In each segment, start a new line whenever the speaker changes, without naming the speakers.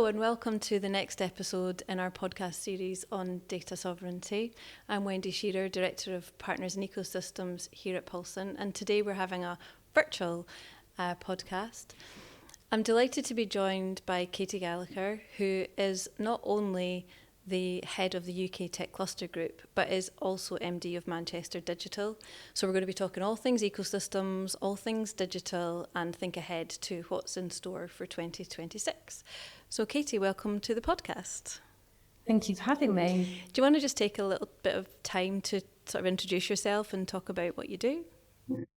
and welcome to the next episode in our podcast series on data sovereignty. I'm Wendy Shearer, Director of Partners and Ecosystems here at Paulson, and today we're having a virtual podcast. I'm delighted to be joined by Katie Gallagher, who is not only the head of the UK Tech Cluster Group, but is also MD of Manchester Digital. So we're going to be talking all things ecosystems, all things digital, and think ahead to what's in store for 2026. So Katie, welcome to the podcast.
Thank you for having me.
Do you want to just take a little bit of time to sort of introduce yourself and talk about what you do?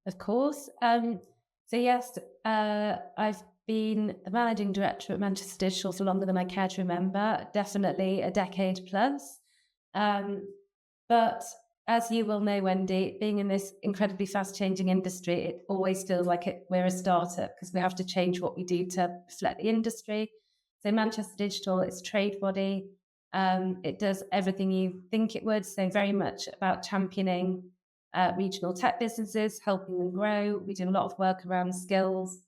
Of course. I've been the managing director at Manchester Digital for longer than I care to remember, definitely a decade plus. But as you will know, Wendy, being in this incredibly fast-changing industry, it always feels like we're a startup because we have to change what we do to reflect the industry. So Manchester Digital, it's a trade body. It does everything you think it would, so very much about championing regional tech businesses, helping them grow. We do a lot of work around skills,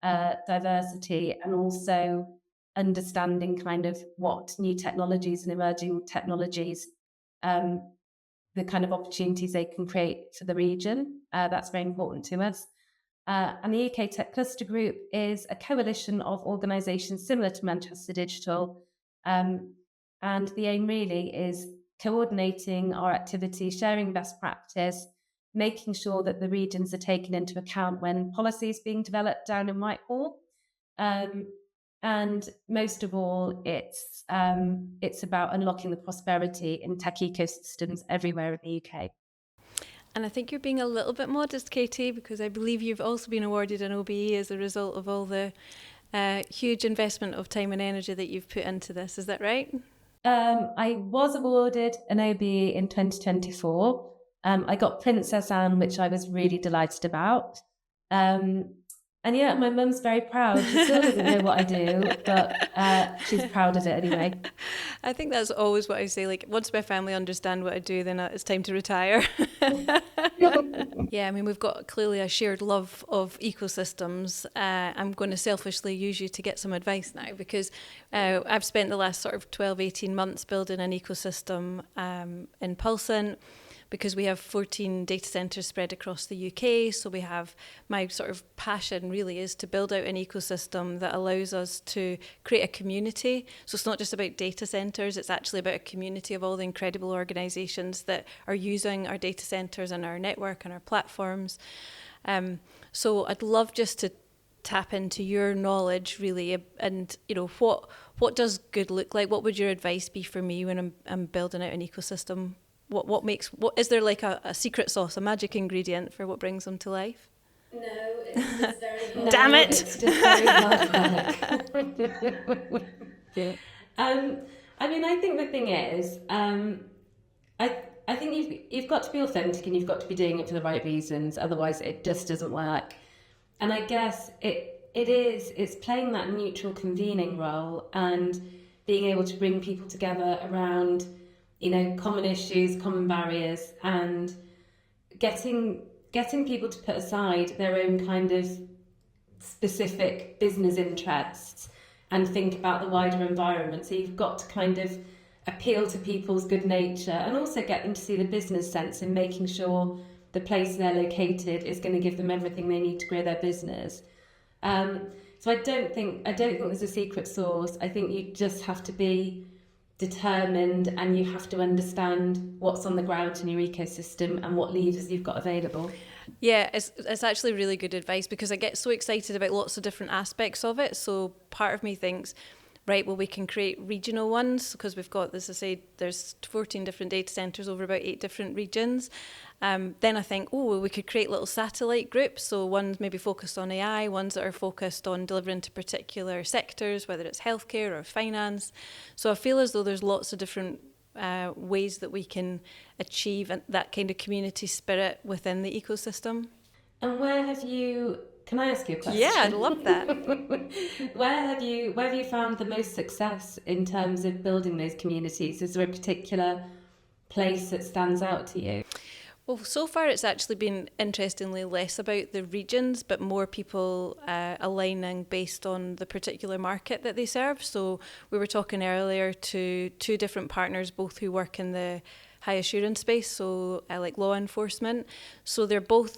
diversity, and also understanding kind of what new technologies and emerging technologies, the kind of opportunities they can create for the region. That's very important to us. And the UK Tech Cluster Group is a coalition of organisations similar to Manchester Digital. And the aim really is coordinating our activities, sharing best practice, making sure that the regions are taken into account when policy is being developed down in Whitehall. And most of all, it's about unlocking the prosperity in tech ecosystems everywhere in the UK.
And I think you're being a little bit modest, Katie, because I believe you've also been awarded an OBE as a result of all the huge investment of time and energy that you've put into this. Is that right?
I was awarded an OBE in 2024. I got Princess Anne, which I was really delighted about. And yeah, my mum's very proud. She still doesn't know what I do, but she's proud of it anyway.
I think that's always what I say. Like, once my family understand what I do, then it's time to retire. Yeah, I mean, we've got clearly a shared love of ecosystems. I'm going to selfishly use you to get some advice now, because I've spent the last sort of 12, 18 months building an ecosystem in Paulson, because we have 14 data centres spread across the UK. So we have, my sort of passion really is to build out an ecosystem that allows us to create a community. So it's not just about data centres, it's actually about a community of all the incredible organisations that are using our data centres and our network and our platforms. So I'd love just to tap into your knowledge really, and what does good look like? What would your advice be for me when I'm building out an ecosystem? What is there like a secret sauce, a magic ingredient for what brings them to life?
No, it's very hard.
Damn it!
It's just very hard work. I mean, I think the thing is, I think you've got to be authentic and you've got to be doing it for the right reasons. Otherwise, it just doesn't work. And I guess it's playing that neutral convening role and being able to bring people together around, common issues, common barriers, and getting people to put aside their own kind of specific business interests and think about the wider environment. So you've got to kind of appeal to people's good nature and also get them to see the business sense in making sure the place they're located is going to give them everything they need to grow their business. So I don't think there's a secret sauce. I think you just have to be determined and you have to understand what's on the ground in your ecosystem and what levers you've got available.
Yeah, it's actually really good advice, because I get so excited about lots of different aspects of it. So part of me thinks, right, well, we can create regional ones because we've got, as I say, there's 14 different data centres over about 8 different regions. Then I think, well, we could create little satellite groups. So ones maybe focused on AI, ones that are focused on delivering to particular sectors, whether it's healthcare or finance. So I feel as though there's lots of different ways that we can achieve that kind of community spirit within the ecosystem.
And can I ask you a question?
Yeah, I'd love that.
Where have you found the most success in terms of building those communities? Is there a particular place that stands out to you?
Well, so far it's actually been interestingly less about the regions, but more people aligning based on the particular market that they serve. So we were talking earlier to two different partners, both who work in the high assurance space, so like law enforcement. So they're both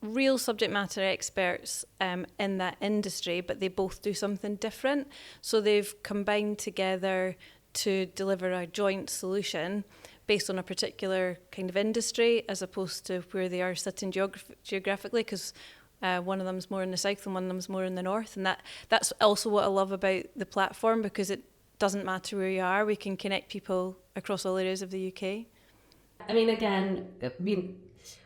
real subject matter experts in that industry, but they both do something different. So they've combined together to deliver a joint solution based on a particular kind of industry, as opposed to where they are sitting geographically, because one of them's more in the south and one of them's more in the north. And that's also what I love about the platform, because it doesn't matter where you are, we can connect people across all areas of the UK.
I mean, again,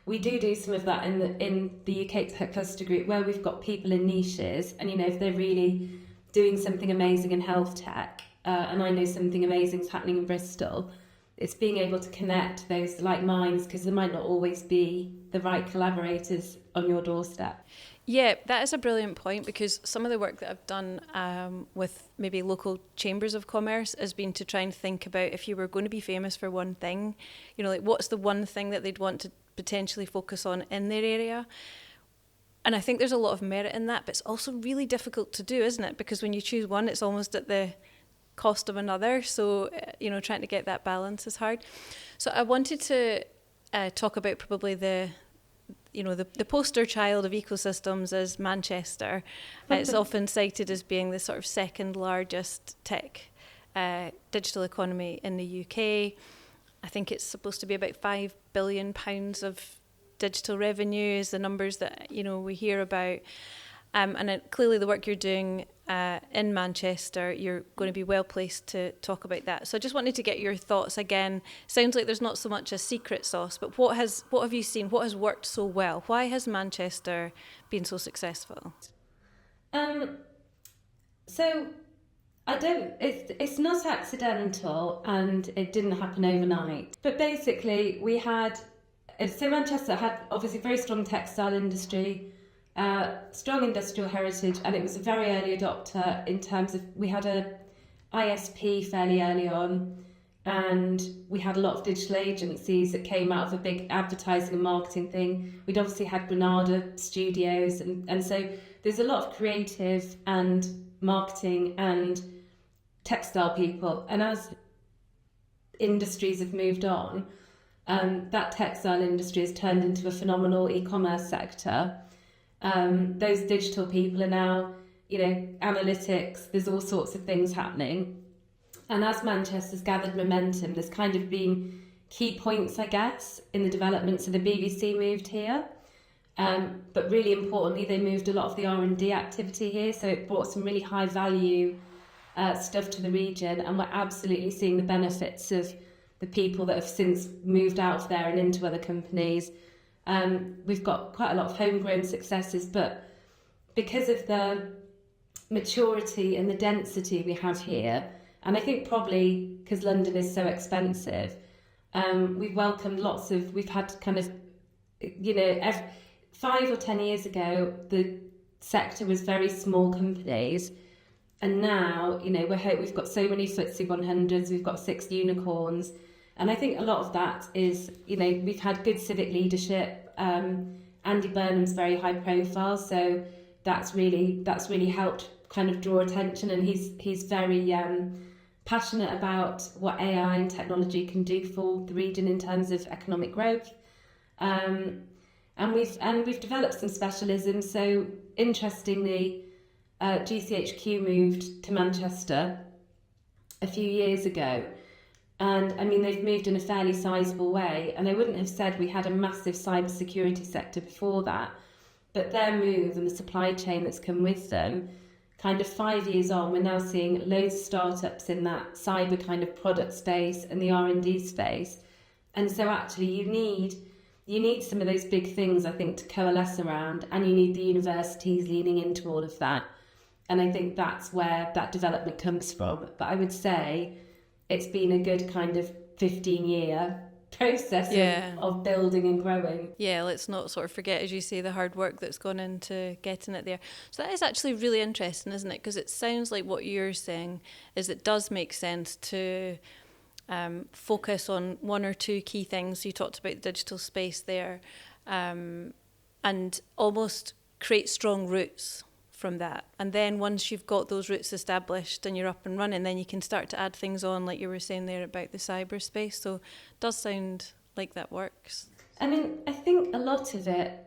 we do some of that in the UK Tech Cluster Group, where we've got people in niches, and if they're really doing something amazing in health tech, and I know something amazing is happening in Bristol, it's being able to connect those like minds, because there might not always be the right collaborators on your doorstep.
Yeah, that is a brilliant point, because some of the work that I've done with maybe local chambers of commerce has been to try and think about, if you were going to be famous for one thing, like what's the one thing that they'd want to potentially focus on in their area. And I think there's a lot of merit in that, but it's also really difficult to do, isn't it? Because when you choose one, it's almost at the cost of another. So, trying to get that balance is hard. So I wanted to talk about probably the poster child of ecosystems is Manchester. It's often cited as being the sort of second largest tech digital economy in the UK. I think it's supposed to be about £5 billion of digital revenue is the numbers that we hear about. And clearly the work you're doing in Manchester, you're going to be well placed to talk about that. So I just wanted to get your thoughts again. Sounds like there's not so much a secret sauce, but what have you seen? What has worked so well? Why has Manchester been so successful?
So it's not accidental, and it didn't happen overnight. But basically Manchester had obviously a very strong textile industry, strong industrial heritage, and it was a very early adopter in terms of, we had a ISP fairly early on, and we had a lot of digital agencies that came out of a big advertising and marketing thing. We'd obviously had Granada studios, and so there's a lot of creative and marketing and textile people. And as industries have moved on, that textile industry has turned into a phenomenal e-commerce sector. Those digital people are now, analytics, there's all sorts of things happening. And as Manchester's gathered momentum, there's kind of been key points, I guess, in the development. So the BBC moved here, but really importantly, they moved a lot of the R&D activity here. So it brought some really high value stuff to the region, and we're absolutely seeing the benefits of the people that have since moved out of there and into other companies. We've got quite a lot of homegrown successes, but because of the maturity and the density we have here, and I think probably because London is so expensive, we've welcomed we've had kind of, 5 or 10 years ago, the sector was very small companies. And now, we've got so many FTSE 100s, we've got 6 unicorns. And I think a lot of that is, we've had good civic leadership. Andy Burnham's very high profile, so that's really helped kind of draw attention. And he's very passionate about what AI and technology can do for the region in terms of economic growth. And we've developed some specialisms. So interestingly, GCHQ moved to Manchester a few years ago, and I mean they've moved in a fairly sizable way, and I wouldn't have said we had a massive cybersecurity sector before that, but their move and the supply chain that's come with them, kind of 5 years on, we're now seeing loads of startups in that cyber kind of product space and the R&D space. And so actually you need some of those big things, I think, to coalesce around, and you need the universities leaning into all of that. And I think that's where that development comes from. But I would say it's been a good kind of 15-year process of building and growing.
Yeah, let's not sort of forget, as you say, the hard work that's gone into getting it there. So that is actually really interesting, isn't it? Because it sounds like what you're saying is it does make sense to focus on one or two key things. You talked about the digital space there, and almost create strong roots from that. And then once you've got those roots established and you're up and running, then you can start to add things on, like you were saying there about the cyberspace. So it does sound like that works.
I mean, I think a lot of it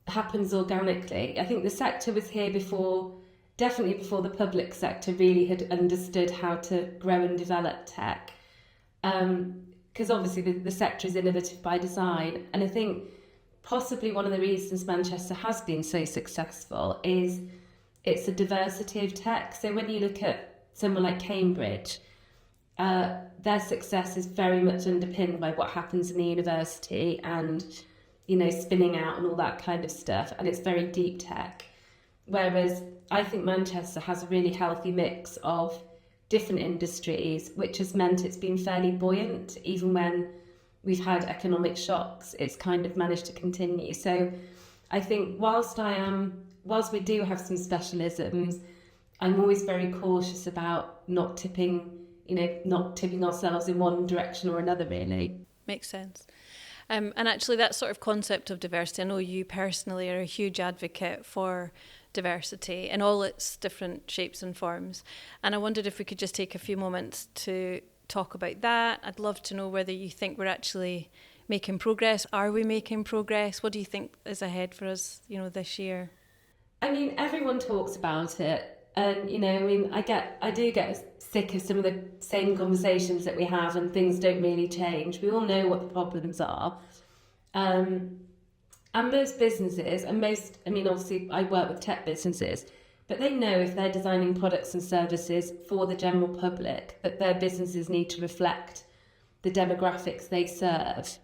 happens organically. I think the sector was here before, definitely before the public sector really had understood how to grow and develop tech. Because obviously the sector is innovative by design. And I think possibly one of the reasons Manchester has been so successful is it's a diversity of tech. So when you look at someone like Cambridge, their success is very much underpinned by what happens in the university and, you know, spinning out and all that kind of stuff. And it's very deep tech. Whereas I think Manchester has a really healthy mix of different industries, which has meant it's been fairly buoyant. Even when we've had economic shocks, it's kind of managed to continue. So I think whilst we do have some specialisms, I'm always very cautious about not tipping ourselves in one direction or another, really.
Makes sense. And actually that sort of concept of diversity, I know you personally are a huge advocate for diversity in all its different shapes and forms. And I wondered if we could just take a few moments to talk about that. I'd love to know whether you think we're actually making progress. Are we making progress? What do you think is ahead for us, this year?
I mean, everyone talks about it. And, I do get sick of some of the same conversations that we have, and things don't really change. We all know what the problems are. And most businesses, obviously I work with tech businesses, but they know if they're designing products and services for the general public, that their businesses need to reflect the demographics they serve.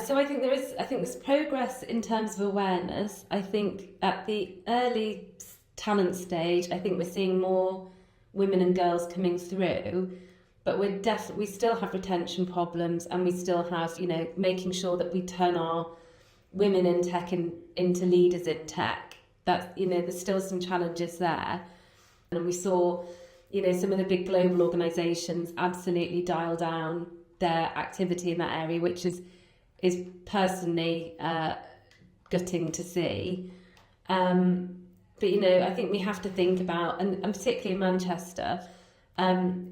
So I think there's progress in terms of awareness. I think at the early talent stage, I think we're seeing more women and girls coming through, but we still have retention problems, and we still have, making sure that we turn our women in tech into leaders in tech. That's, there's still some challenges there. And we saw, some of the big global organisations absolutely dial down their activity in that area, which is personally gutting to see. But, I think we have to think about, and particularly in Manchester,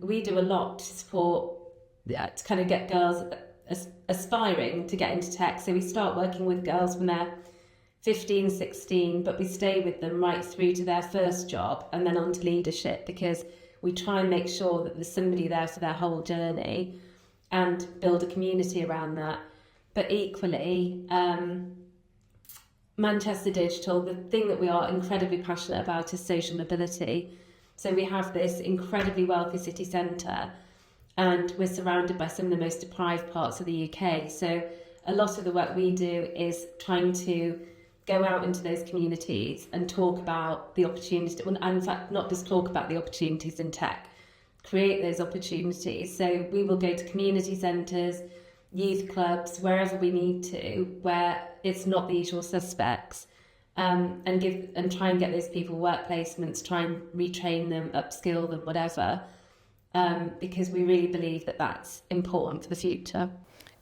we do a lot to support, to kind of get girls aspiring to get into tech. So we start working with girls when they're 15, 16, but we stay with them right through to their first job and then on to leadership, because we try and make sure that there's somebody there for their whole journey and build a community around that. But equally, Manchester Digital, the thing that we are incredibly passionate about is social mobility. So we have this incredibly wealthy city centre, and we're surrounded by some of the most deprived parts of the UK. So a lot of the work we do is trying to go out into those communities and talk about the opportunities, and in fact, not just talk about the opportunities in tech, create those opportunities. So we will go to community centres, youth clubs, wherever we need to, where it's not the usual suspects, and try and get those people work placements, try and retrain them, upskill them, whatever, because we really believe that that's important for the future.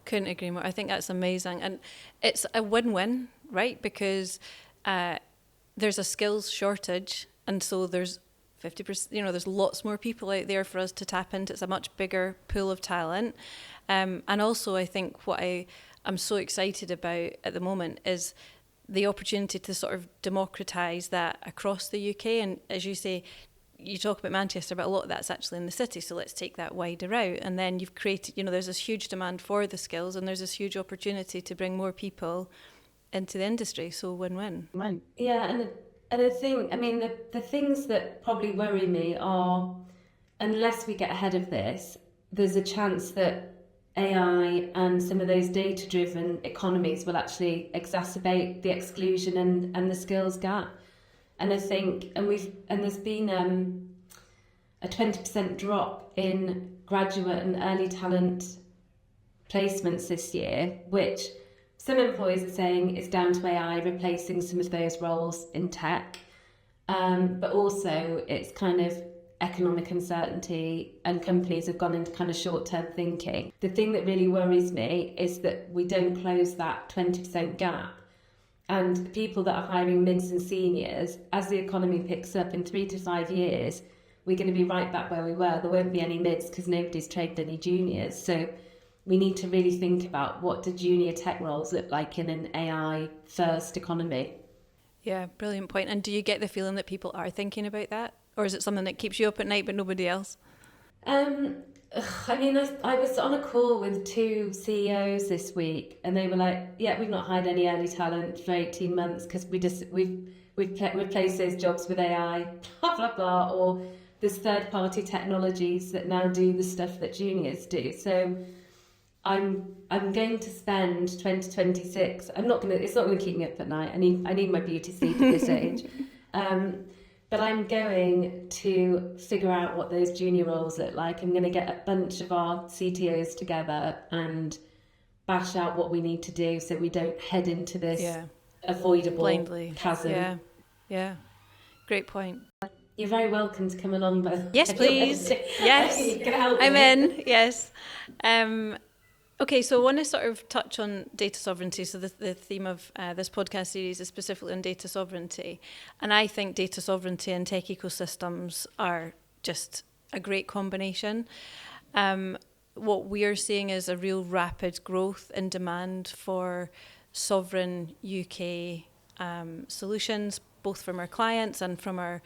Couldn't agree more. I think that's amazing, and it's a win-win, right? Because there's a skills shortage, and so there's 50%. There's lots more people out there for us to tap into. It's a much bigger pool of talent, and also I think what I'm so excited about at the moment is the opportunity to sort of democratise that across the UK. And as you say, you talk about Manchester, but a lot of that's actually in the city, so let's take that wider out. And then you've created, there's this huge demand for the skills, and there's this huge opportunity to bring more people into the industry, so win-win.
Yeah, and I think, the things that probably worry me are, unless we get ahead of this, there's a chance that AI and some of those data-driven economies will actually exacerbate the exclusion and the skills gap. And I think, there's been a 20% drop in graduate and early talent placements this year, which some employers are saying is down to AI replacing some of those roles in tech. But also it's kind of economic uncertainty and companies have gone into kind of short-term thinking. The thing that really worries me is that we don't close that 20% gap. And the people that are hiring mids and seniors, as the economy picks up in 3 to 5 years, we're going to be right back where we were. There won't be any mids because nobody's trained any juniors. So we need to really think about what do junior tech roles look like in an AI first economy.
Yeah, brilliant point. And do you get the feeling that people are thinking about that? Or is it something that keeps you up at night but nobody else?
I mean, I was on a call with 2 CEOs this week, and they were like, "Yeah, we've not hired any early talent for 18 months because we've replaced those jobs with AI, blah blah blah." Or there's third-party technologies that now do the stuff that juniors do. So I'm going to spend 2026. It's not gonna keep me up at night. I need my beauty sleep at this age. But I'm going to figure out what those junior roles look like. I'm going to get a bunch of our CTOs together and bash out what we need to do so we don't head into this avoidable
blindly
chasm.
Yeah. Great point.
You're very welcome to come along, but
yes, please. Yes,
you can help
I'm
me.
in. Yes. Okay, so I want to sort of touch on data sovereignty. So the theme of this podcast series is specifically on data sovereignty. And I think data sovereignty and tech ecosystems are just a great combination. What we are seeing is a real rapid growth in demand for sovereign UK solutions, both from our clients and from our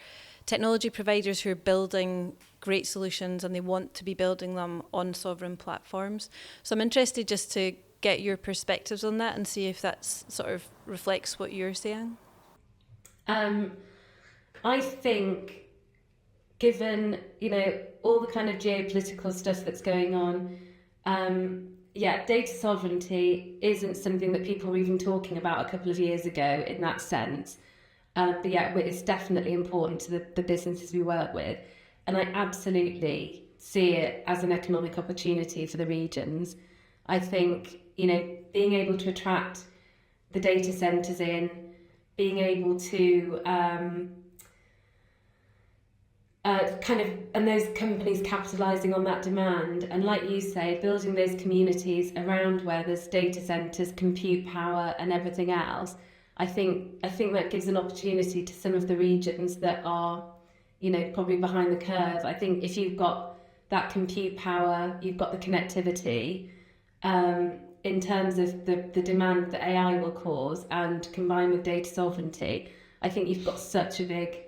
technology providers who are building great solutions, and they want to be building them on sovereign platforms. So I'm interested just to get your perspectives on that and see if that sort of reflects what you're saying.
I think, given all the kind of geopolitical stuff that's going on, data sovereignty isn't something that people were even talking about a couple of years ago in that sense. But yeah, it's definitely important to the businesses we work with. And I absolutely see it as an economic opportunity for the regions. I think, being able to attract the data centres in, being able to and those companies capitalising on that demand, and like you say, building those communities around where there's data centres, compute power and everything else. I think that gives an opportunity to some of the regions that are, probably behind the curve. I think if you've got that compute power, you've got the connectivity, in terms of the demand that AI will cause, and combined with data sovereignty, I think you've got such a big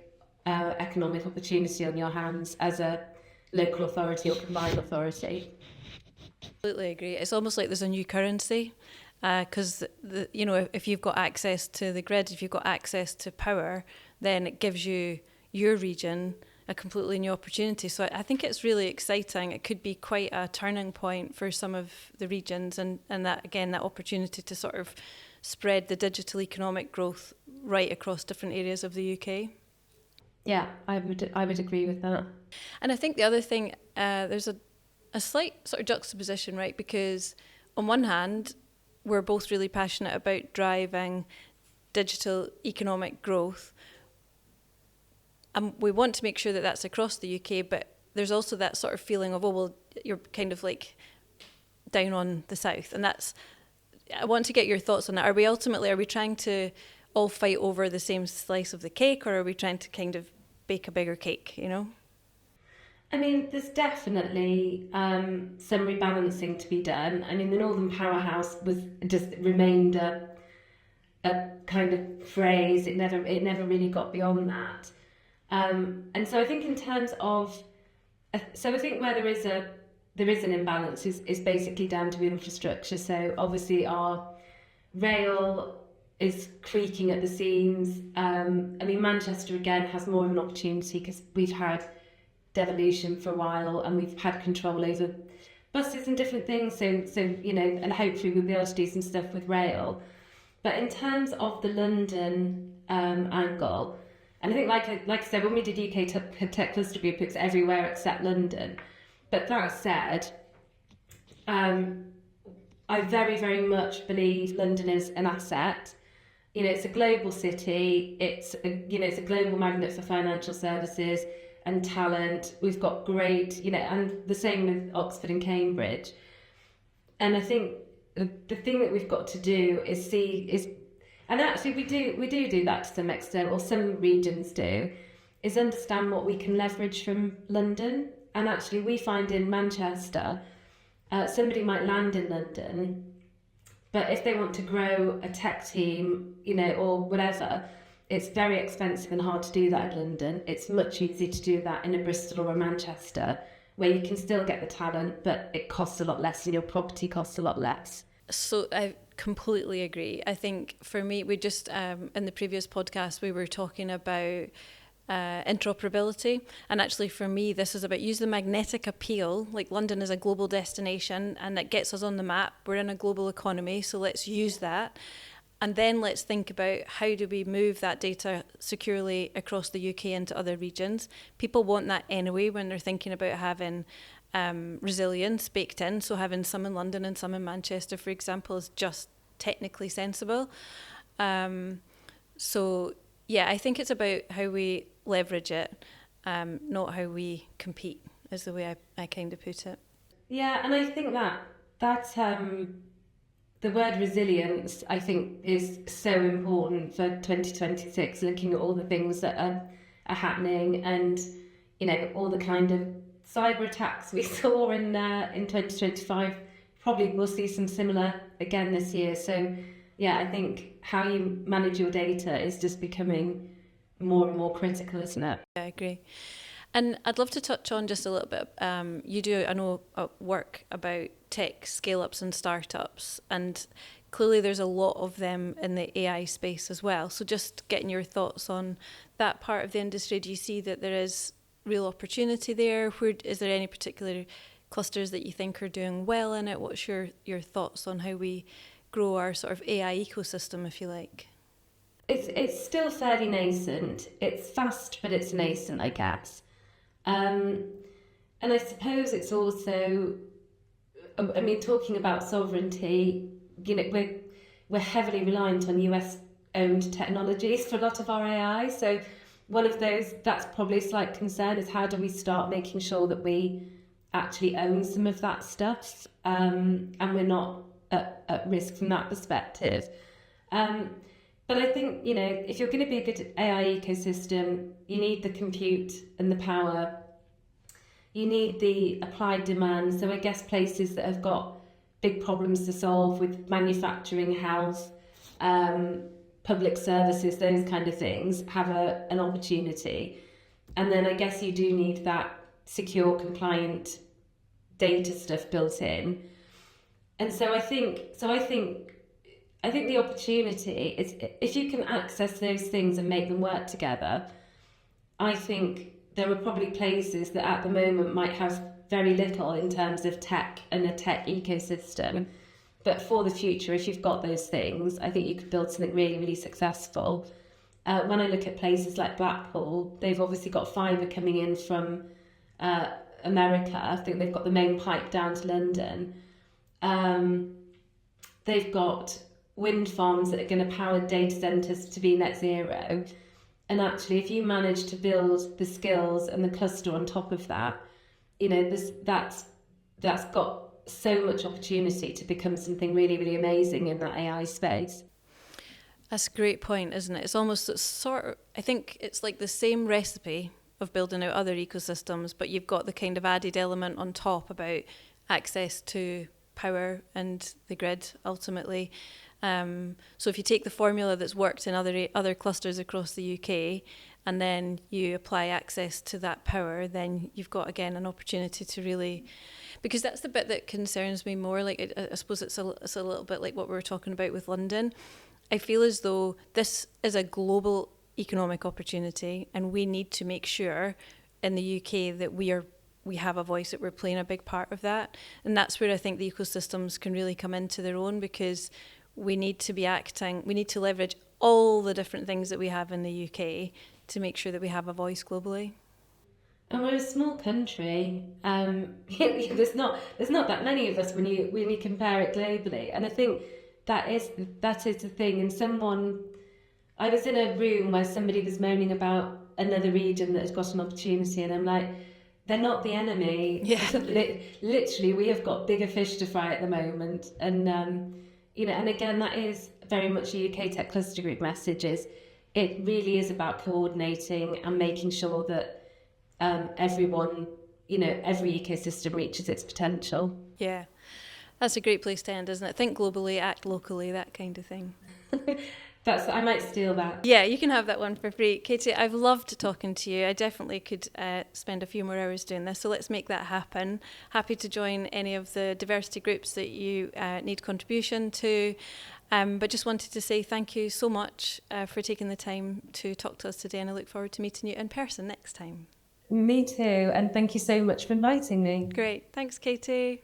economic opportunity on your hands as a local authority or combined authority.
Absolutely agree. It's almost like there's a new currency. Because if you've got access to the grid, if you've got access to power, then it gives your region a completely new opportunity. So I think it's really exciting. It could be quite a turning point for some of the regions, and that, again, that opportunity to sort of spread the digital economic growth right across different areas of the UK.
Yeah, I would agree with that.
And I think the other thing, there's a slight sort of juxtaposition, right? Because on one hand, we're both really passionate about driving digital economic growth. And we want to make sure that that's across the UK, but there's also that sort of feeling of, you're kind of like down on the south. And I want to get your thoughts on that. Are we trying to all fight over the same slice of the cake, or are we trying to kind of bake a bigger cake,
I mean, there's definitely some rebalancing to be done. I mean, the Northern Powerhouse remained a kind of phrase. It never really got beyond that. And so I think in terms of, I think where there is an imbalance is basically down to infrastructure. So obviously our rail is creaking at the seams. Manchester again has more of an opportunity because we've had devolution for a while and we've had control over buses and different things. So and hopefully we'll be able to do some stuff with rail. But in terms of the London angle, and I think like I said, when we did UK Tech Cluster Group, it's everywhere except London. But that said, I very, very much believe London is an asset. It's a global city. It's a global magnet for financial services. and talent. We've got great, and the same with Oxford and Cambridge. And I think the thing that we've got to do and actually we do that to some extent, or some regions do, is understand what we can leverage from London. And actually we find in Manchester, somebody might land in London, but if they want to grow a tech team, or whatever, it's very expensive and hard to do that in London. It's much easier to do that in a Bristol or a Manchester, where you can still get the talent, but it costs a lot less and your property costs a lot less.
So I completely agree. I think for me, we just, in the previous podcast, we were talking about interoperability. And actually for me, this is about use the magnetic appeal. Like London is a global destination and it gets us on the map. We're in a global economy, so let's use that. And then let's think about how do we move that data securely across the UK into other regions. People want that anyway when they're thinking about having resilience baked in. So having some in London and some in Manchester, for example, is just technically sensible. So yeah, I think it's about how we leverage it, not how we compete, is the way I kind of put it.
Yeah, and I think that the word resilience, I think, is so important for 2026, looking at all the things that are happening and, all the kind of cyber attacks we saw in 2025. Probably we'll see some similar again this year. So, yeah, I think how you manage your data is just becoming more and more critical, isn't it?
Yeah, I agree. And I'd love to touch on just a little bit. You do, I know, work about tech scale-ups and startups, and clearly there's a lot of them in the AI space as well. So just getting your thoughts on that part of the industry. Do you see that there is real opportunity there? Is there any particular clusters that you think are doing well in it? What's your thoughts on how we grow our sort of AI ecosystem, if you like?
It's still fairly nascent. It's fast, but it's nascent, I guess. And I suppose it's also, talking about sovereignty, we're heavily reliant on US owned technologies for a lot of our AI. So one of those, that's probably a slight concern, is how do we start making sure that we actually own some of that stuff, and we're not at risk from that perspective. But I think, if you're going to be a good AI ecosystem, you need the compute and the power. You need the applied demand. So I guess places that have got big problems to solve with manufacturing, health, public services, those kind of things, have an opportunity. And then I guess you do need that secure, compliant data stuff built in. And so I think the opportunity is, if you can access those things and make them work together, I think there are probably places that at the moment might have very little in terms of tech and a tech ecosystem. But for the future, if you've got those things, I think you could build something really, really successful. When I look at places like Blackpool, they've obviously got fibre coming in from America. I think they've got the main pipe down to London. They've got wind farms that are going to power data centres to be net zero. And actually, if you manage to build the skills and the cluster on top of that, that's got so much opportunity to become something really, really amazing in that AI space.
That's a great point, isn't it? It's almost I think it's like the same recipe of building out other ecosystems, but you've got the kind of added element on top about access to power and the grid ultimately. So if you take the formula that's worked in other clusters across the UK and then you apply access to that power, then you've got, again, an opportunity to really, because that's the bit that concerns me more. Like, I suppose it's a little bit like what we were talking about with London. I feel as though this is a global economic opportunity, and we need to make sure in the UK that we have a voice, that we're playing a big part of that. And that's where I think the ecosystems can really come into their own, because we need to leverage all the different things that we have in the UK to make sure that we have a voice globally.
And we're a small country. There's not that many of us when you compare it globally. And I think that is the thing. And I was in a room where somebody was moaning about another region that has got an opportunity, and I'm like, they're not the enemy.
Yeah.
Literally, we have got bigger fish to fry at the moment. And, and again, that is very much a UK Tech Cluster Group message. It really is about coordinating and making sure that everyone, every ecosystem reaches its potential.
Yeah. That's a great place to end, isn't it? Think globally, act locally, that kind of thing.
I might steal that.
Yeah, you can have that one for free. Katie, I've loved talking to you. I definitely could spend a few more hours doing this, so let's make that happen. Happy to join any of the diversity groups that you need contribution to. But just wanted to say thank you so much for taking the time to talk to us today, and I look forward to meeting you in person next time.
Me too, and thank you so much for inviting me.
Great. Thanks, Katie.